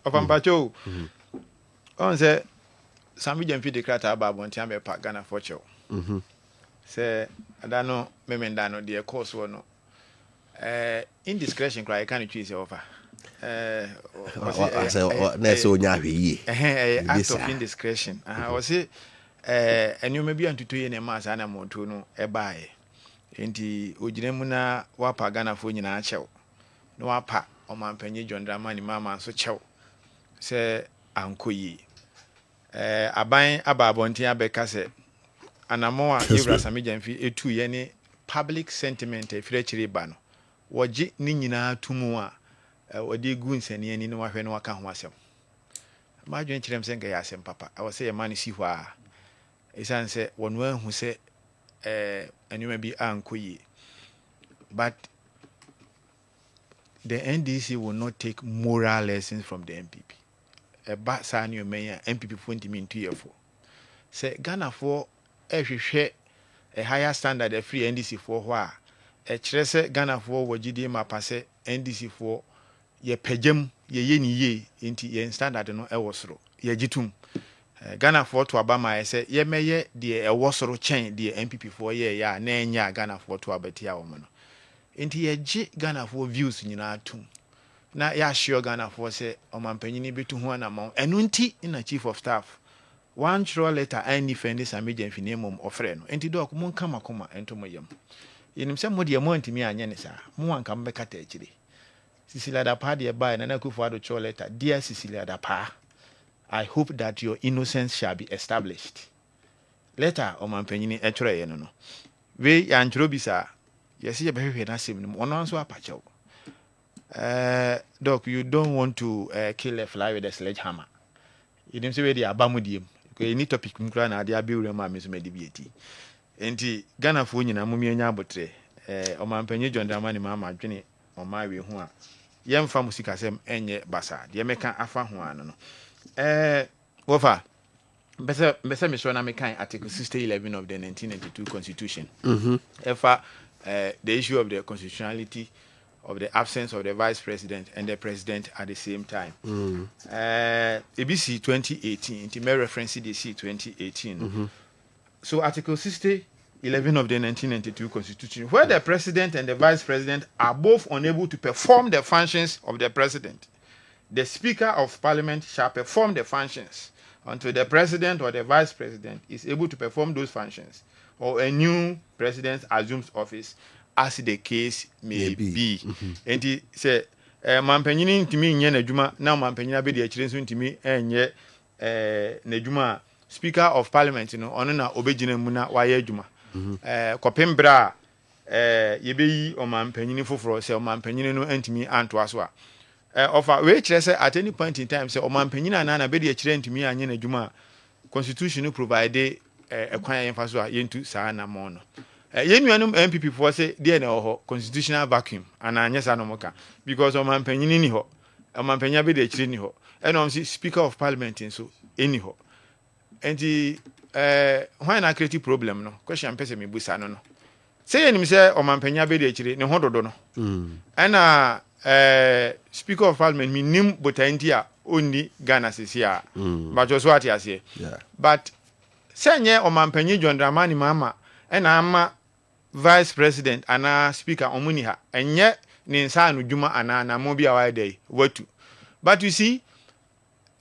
of Ampacho. On say, some medium feed the crater about one time a pack Ghana for show. Say, I don't know, Memendano, dear course or no. Indiscretion cry, can't choose your offer. I say, next so nyavi. Act of indiscretion. I was say, and you may be on to 2 years a mass animal to no a buy. Inti Ujimuna wapa Ghana for you chow. No apa, or man penny John Dramani mamma so chow. Say, Uncle ye. A buying a babontia becase. And a more Ibra Samijan fee 2 year public sentiment a free ban. Waji Nina Tumua. Wadi guns and yen in when waka myself. My joint children saying, Yasem, Papa. I was say a man see why. His son said, one word who said, and you may be uncle. But the NDC will not take moral lessons from the MPP. A bad sign you may MPP 20 min 2 years for. Say Ghana for every share a higher standard a free NDC for why a trese Ghana for what GD ma passe NDC for ye pejem ye ye inti ye standard no e wosoro ye gitum Ghana for to abama say ye meye de e wosoro chen de MPP for ye ya na enya Ghana for to abetia wo no inti ye gi Ghana for views nyina tum na ya sure Ghana for say omampanyini betu ho na ma enu nti na chief of staff one throw letter any defend this emergency finimum ofre no inti do ko mon kama koma ento moyam yenim se modi mo ntimi anye ne sa mo anka mbekata akire Cecilia Dapa de by Nana Kufuado cho letter. Dear Cecilia Dapa, I hope that your innocence shall be established. Letter o mampenini etwe no. We yantrobisa. Yes, you be na sim no ono so apacho. Doc, you don't want to kill a fly with a sledgehammer. You didn't say we dey abamudiem. Because any topic nkra na dey abiwure ma me so medibeti. Enti Ghana fo nyina mumi anya abotre. O mampenyi John Dramani mama adwene o ma we ho a yemfa musika sem enye basa de meka afa ho ano no wofa bese me so na mekan article 611 of the 1992 constitution efa the issue of the constitutionality of the absence of the vice president and the president at the same time ABC 2018 inti me reference DC 2018 so article 11 of the 1992 Constitution, where the president and the vice president are both unable to perform the functions of the president, the Speaker of Parliament shall perform the functions until the president or the vice president is able to perform those functions, or a new president assumes office, as the case may be. And he said, Mampenini to me, Yenajuma, now Mampenina be the children to me, and yet Nejuma, Speaker of Parliament, you know, Onana Obejina Muna, Wayejuma. Kopembra yebeyi o mampanyini foforo se o mampanyini no antimi anto aso a offer we kire say at any point in time say o mampanyini na be de kire antimi anye na adwuma constitution no provide ekwan yemfa so a yentu saa na mo no yenuanum MPP for say dey na ho constitutional vacuum and anye sa no moka because o mampanyini ni ho o mampanya be de kire ni ho and o speaker of parliament so eni ho enti why na create problem no question person me busa no say enim say o mampanya be de akire ne ho dodo no na speaker of parliament mi nim botanti a oni Ghana sisi a but so ati ase but say nye o mampanyi John Dramani mama na ama vice president ana speaker omuni ha enye ne nsa anu dwuma ana na mo bia why dey watu but you see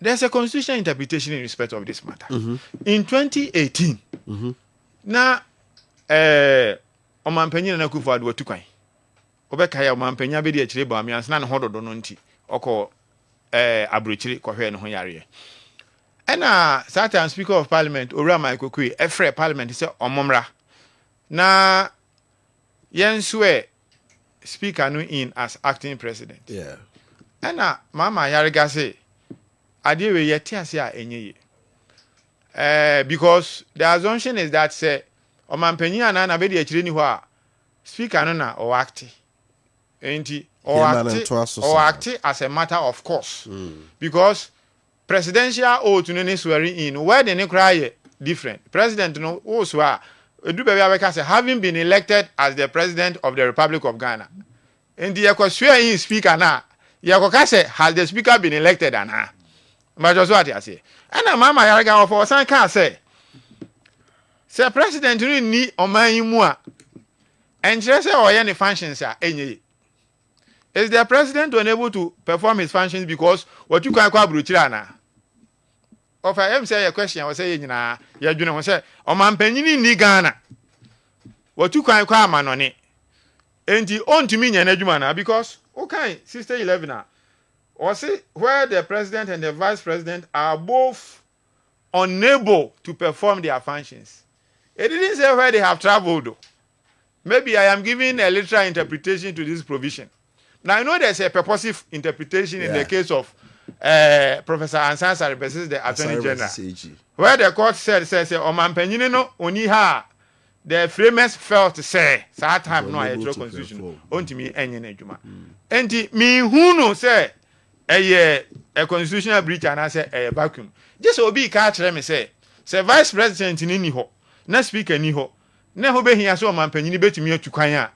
there's a constitutional interpretation in respect of this matter. In 2018, na Omampenya na Kufuado watu kwan. Obeka ya Omampenya be de akire ba mi ansa na hododo no nti. Oko abrochire kohwe no ho yare. Ena certain speaker of parliament Ora Michael Kwe efre parliament say omomra. Na yenswe speaker no in as acting president. Yeah. Ena mama yarega say Adewe yeti ase a enye because the assumption is that say omampanyina na be de akire ni ho a speaker no na o act enti o act as a matter of course because presidential oath no ne swearing in where the ne cry different president no o so a edu be abeka say having been elected as the president of the Republic of Ghana enti e ko swear in speaker na Yakoka say, has the speaker been elected and her? But just what I say. And Mahama Yariga for some can say president ni oman yi mu a enkyere say any functions are enye. Is the president unable to perform his functions because what you can kwa bruchira na? Of I am say a question was say nyina ya dwene ho say oman panyini ni Ghana. What you can kwa manone. Enti ontumi nya na adwuma na because okay sister 11 na or say where the president and the vice president are both unable to perform their functions. It didn't say where they have traveled though. Maybe I am giving a literal interpretation to this provision. Now I know there's a purposive interpretation in the case of Professor Ansari versus the Attorney General. Where the court said Oman Penyini no oni ha the framers felt say that time no a constitution ontimi enye na adwuma. Enti me hu no say a constitutional breach and I say a vacuum. Just obi ka kire me say vice president ni ho na speaker ni ho na ho be hia so Oman Penyini betumi atukwan a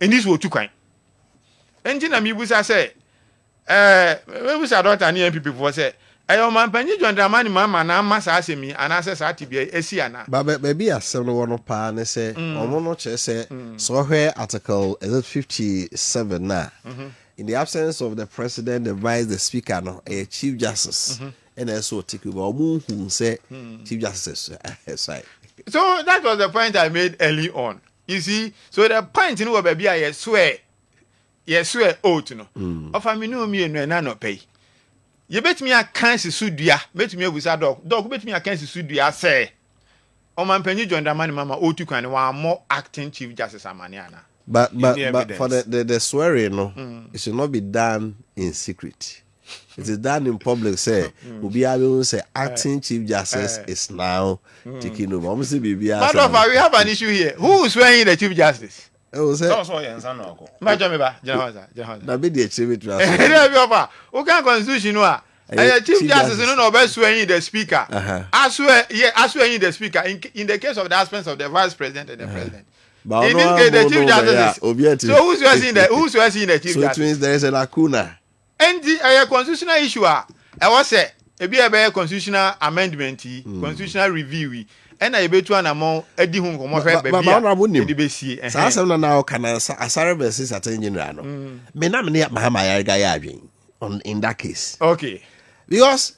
eni so otukwan. Enti na mi busa say we busa doctor ni MPP for say Oman Penyini John Dramani Mahama na masa asemi anase sa tibia esi ana ba be asem no wono pa ne say omo no che say so hwe article is it 57 na in the absence of the president the vice the speaker no a chief justice and also take over omo hu say chief justice right. So that was the point I made early on. You see, so the point in where baby I swear oath no of I no me no no pay. You bet me a cancer sudia, bet me with a dog bet me a cancer sudia say Oman Penyini John Dramani Mahama otu kan one more acting chief justice amaniana. But for the swearing no it should not be done in secret. It is done in public. Say will be able to say acting chief justice is now taking over. We have an issue here. Who is swearing the chief justice? Oh, say na be the chief justice. O can constitution no chief justice no be swearing the speaker. I swear the speaker in the case of the absence of the vice president and the president. In this case, the chief justice. So who's swearing the chief justice? So it means there is a lacuna. And the constitutional issue I was say a constitutional amendment, constitutional review, and I bet one among Eddie Hung baby. Some now can Asara versus Attorney General. Me na me Mahama Yariga in that case. Okay. Because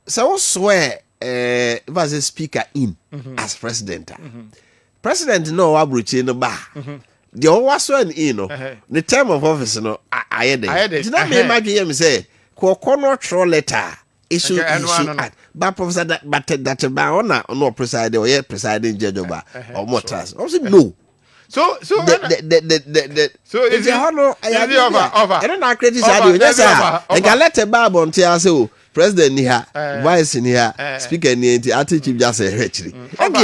so swear was a speaker in as president. President no abruchi no ba. The always one the term of office no I did not me imagine him say ko letter issue but professor that ba no preside or yet presiding judge or more trust also no so the it's a honor I don't know credit radio yes sir and can let a bab on tia say president ni ha vice ni ha speaker ni anti chief justice actually and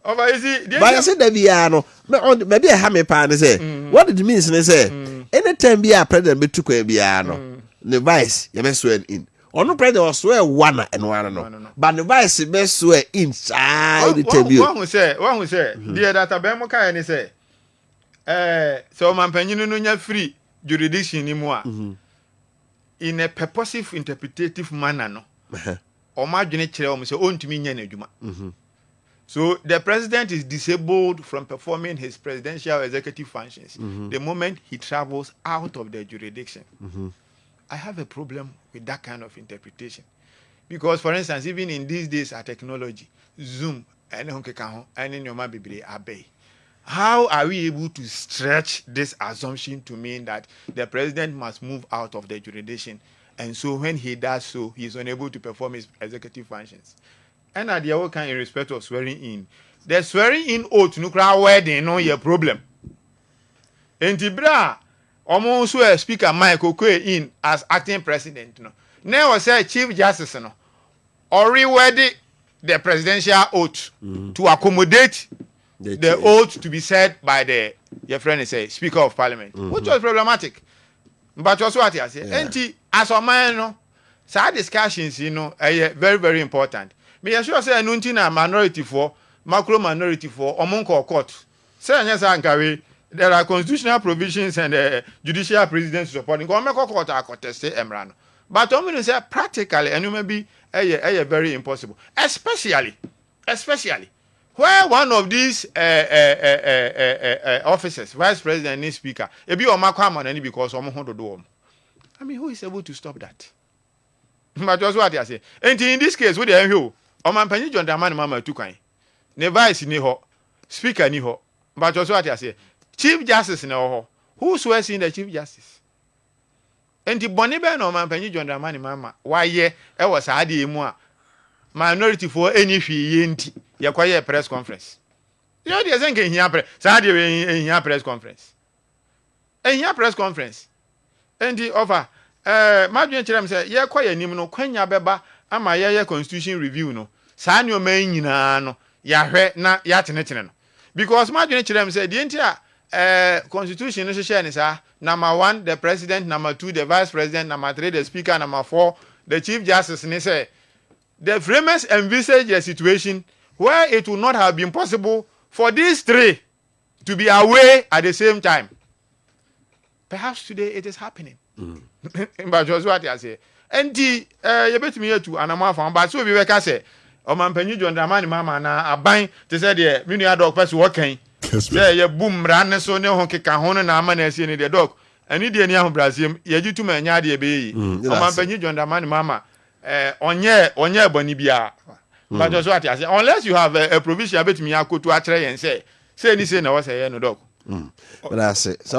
over easy but I said that we are no maybe I have me pan say what it means they say anytime be a president be took be no the vice you must swear in or no president was swear one and one no but the vice be swear inside the table one who say the data be mo kai ni say so man panyinu no nya free jurisdiction ni mu a in a purposive interpretative manner no o ma dwene kire o mo say ontumi nya na adwuma. So the president is disabled from performing his presidential executive functions the moment he travels out of the jurisdiction. I have a problem with that kind of interpretation. Because, for instance, even in these days of technology, Zoom, how are we able to stretch this assumption to mean that the president must move out of the jurisdiction? And so when he does so, he is unable to perform his executive functions. And at the other kind in respect of swearing in. The swearing in oath no crowd wedding no your problem. And Tibra almost a speaker Michael Kwe in as acting president. No. Now say Chief Justice no or reword the presidential oath to accommodate the oath to be said by the your friend say Speaker of Parliament, which was problematic. But also what I say, and as a man no, so discussions very very important. Me sure say no na minority for macro minority for among court. Say anya say ankawe there are constitutional provisions and judicial precedents supporting. Go make court a contest emrano. But I'm going to say practically, and you may be very impossible, especially where one of these officers, vice president and speaker, it be on my command because I'm going to do them. I mean, who is able to stop that? But that's what I say. And in this case, with the MHO, Oman Penny John Dramani Mama Tukai, ne vice ni ho, speaker ni ho. But that's what I say. Chief Justice ni ho. Who swears in the Chief Justice? And the Bonibe no Oman Penny John Dramani Mama. Why ye? I was Adi Moa. Minority for any fee yenti. Ya quiet press conference. You know, there's anything here. Sadi in here press conference. And here press conference. And the offer. Madwen Chiram say, ye quiet nim no kwanya beba ama ye constitution review no. Saa ni o man nyina no. Ya hwe na ya tenetene no. Because Madwen Chiram say, the entire constitution no share ni sa. Number 1, the president. Number 2, the vice president. Number 3, the speaker. Number 4, the chief justice. Ni say, the framers envisage a situation where it would not have been possible for these 3 to be away at the same time. Perhaps today it is happening. But just what I say. And you bet me here to Anama from but so we work say, Oman Penny John Dramani Mama na aban to say the mini dog person working. Yeah, you boom ran so no honky can hone na man see the dog. And you near Brazil, you to me nyadi be. Oman Penny John Dramani Mama. Onye boni bia. But just what I say, unless you have a provision, I bet me I could to actually and say ni say na was say no dog. But I say so